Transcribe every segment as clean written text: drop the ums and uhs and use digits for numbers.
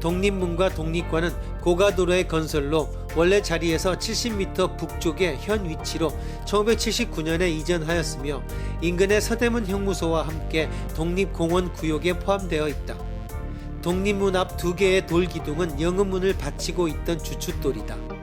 독립문과 독립관은 고가도로의 건설로 원래 자리에서 70m 북쪽의 현 위치로 1979년에 이전하였으며 인근의 서대문 형무소와 함께 독립공원 구역에 포함되어 있다. 독립문 앞 2개의 돌기둥은 영음문을 받치고 있던 주춧돌이다.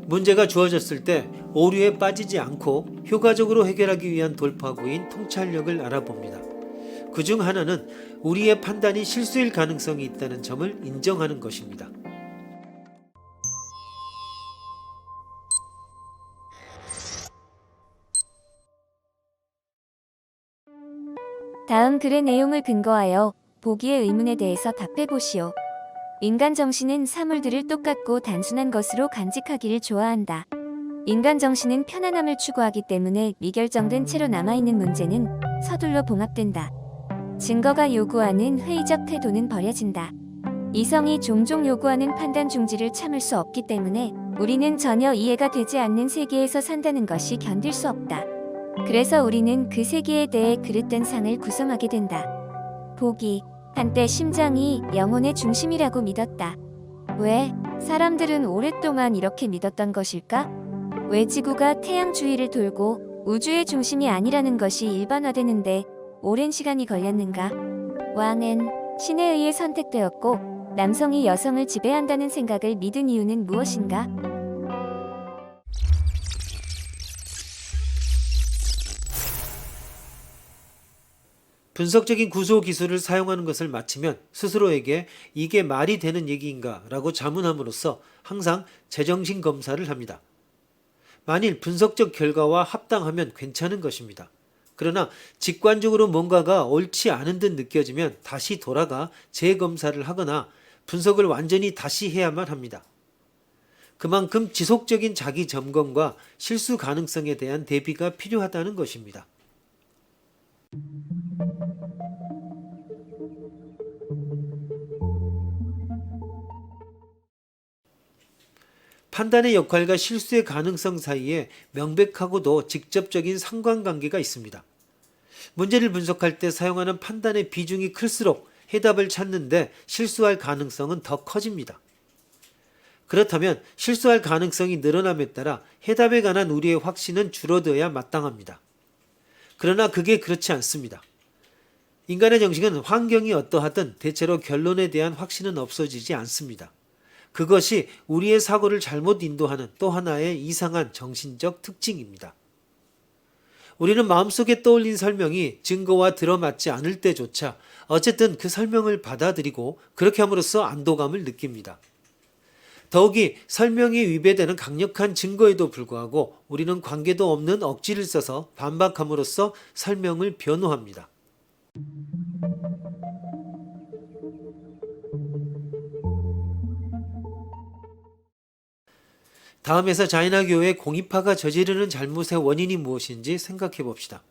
문제가 주어졌을 때 오류에 빠지지 않고 효과적으로 해결하기 위한 돌파구인 통찰력을 알아봅니다. 그중 하나는 우리의 판단이 실수일 가능성이 있다는 점을 인정하는 것입니다. 다음 글의 내용을 근거하여 보기의 의문에 대해서 답해보시오. 인간 정신은 사물들을 똑같고 단순한 것으로 간직하기를 좋아한다. 인간 정신은 편안함을 추구하기 때문에 미결정된 채로 남아있는 문제는 서둘러 봉합된다. 증거가 요구하는 회의적 태도는 버려진다. 이성이 종종 요구하는 판단 중지를 참을 수 없기 때문에 우리는 전혀 이해가 되지 않는 세계에서 산다는 것이 견딜 수 없다. 그래서 우리는 그 세계에 대해 그릇된 상을 구성하게 된다. 보기. 한때 심장이 영혼의 중심이라고 믿었다. 왜? 사람들은 오랫동안 이렇게 믿었던 것일까? 왜 지구가 태양 주위를 돌고 우주의 중심이 아니라는 것이 일반화되는데 오랜 시간이 걸렸는가? 왕은 신에 의해 선택되었고 남성이 여성을 지배한다는 생각을 믿은 이유는 무엇인가? 분석적인 구조 기술을 사용하는 것을 마치면 스스로에게 이게 말이 되는 얘기인가 라고 자문함으로써 항상 제정신 검사를 합니다. 만일 분석적 결과와 합당하면 괜찮은 것입니다. 그러나 직관적으로 뭔가가 옳지 않은 듯 느껴지면 다시 돌아가 재검사를 하거나 분석을 완전히 다시 해야만 합니다. 그만큼 지속적인 자기 점검과 실수 가능성에 대한 대비가 필요하다는 것입니다. 판단의 역할과 실수의 가능성 사이에 명백하고도 직접적인 상관관계가 있습니다. 문제를 분석할 때 사용하는 판단의 비중이 클수록 해답을 찾는데 실수할 가능성은 더 커집니다. 그렇다면 실수할 가능성이 늘어남에 따라 해답에 관한 우리의 확신은 줄어들어야 마땅합니다. 그러나 그게 그렇지 않습니다. 인간의 정신은 환경이 어떠하든 대체로 결론에 대한 확신은 없어지지 않습니다. 그것이 우리의 사고를 잘못 인도하는 또 하나의 이상한 정신적 특징입니다. 우리는 마음속에 떠올린 설명이 증거와 들어맞지 않을 때조차 어쨌든 그 설명을 받아들이고 그렇게 함으로써 안도감을 느낍니다. 더욱이 설명이 위배되는 강력한 증거에도 불구하고 우리는 관계도 없는 억지를 써서 반박함으로써 설명을 변호합니다. 다음에서 자이나교의 공입파가 저지르는 잘못의 원인이 무엇인지 생각해 봅시다.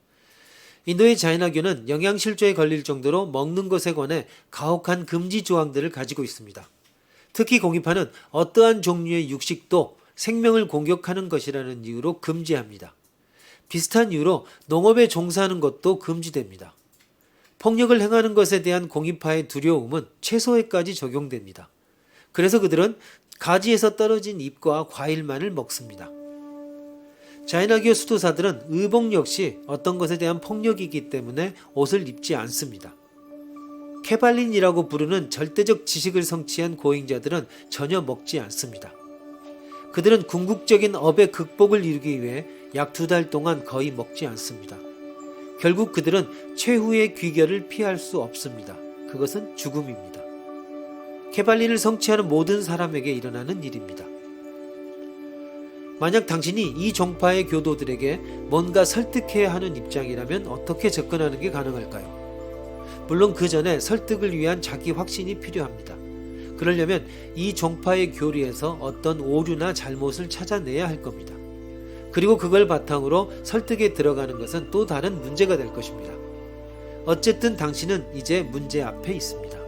인도의 자이나교는 영양실조에 걸릴 정도로 먹는 것에 관해 가혹한 금지 조항들을 가지고 있습니다. 특히 공입파는 어떠한 종류의 육식도 생명을 공격하는 것이라는 이유로 금지합니다. 비슷한 이유로 농업에 종사하는 것도 금지됩니다. 폭력을 행하는 것에 대한 공인파의 두려움은 채소에까지 적용됩니다. 그래서 그들은 가지에서 떨어진 잎과 과일만을 먹습니다. 자이나기어 수도사들은 의복 역시 어떤 것에 대한 폭력이기 때문에 옷을 입지 않습니다. 케발린이라고 부르는 절대적 지식을 성취한 고행자들은 전혀 먹지 않습니다. 그들은 궁극적인 업의 극복을 이루기 위해 약 2달 동안 거의 먹지 않습니다. 결국 그들은 최후의 귀결을 피할 수 없습니다. 그것은 죽음입니다. 케발린을 성취하는 모든 사람에게 일어나는 일입니다. 만약 당신이 이 종파의 교도들에게 뭔가 설득해야 하는 입장이라면 어떻게 접근하는 게 가능할까요? 물론 그 전에 설득을 위한 자기 확신이 필요합니다. 그러려면 이 종파의 교리에서 어떤 오류나 잘못을 찾아내야 할 겁니다. 그리고 그걸 바탕으로 설득에 들어가는 것은 또 다른 문제가 될 것입니다. 어쨌든 당신은 이제 문제 앞에 있습니다.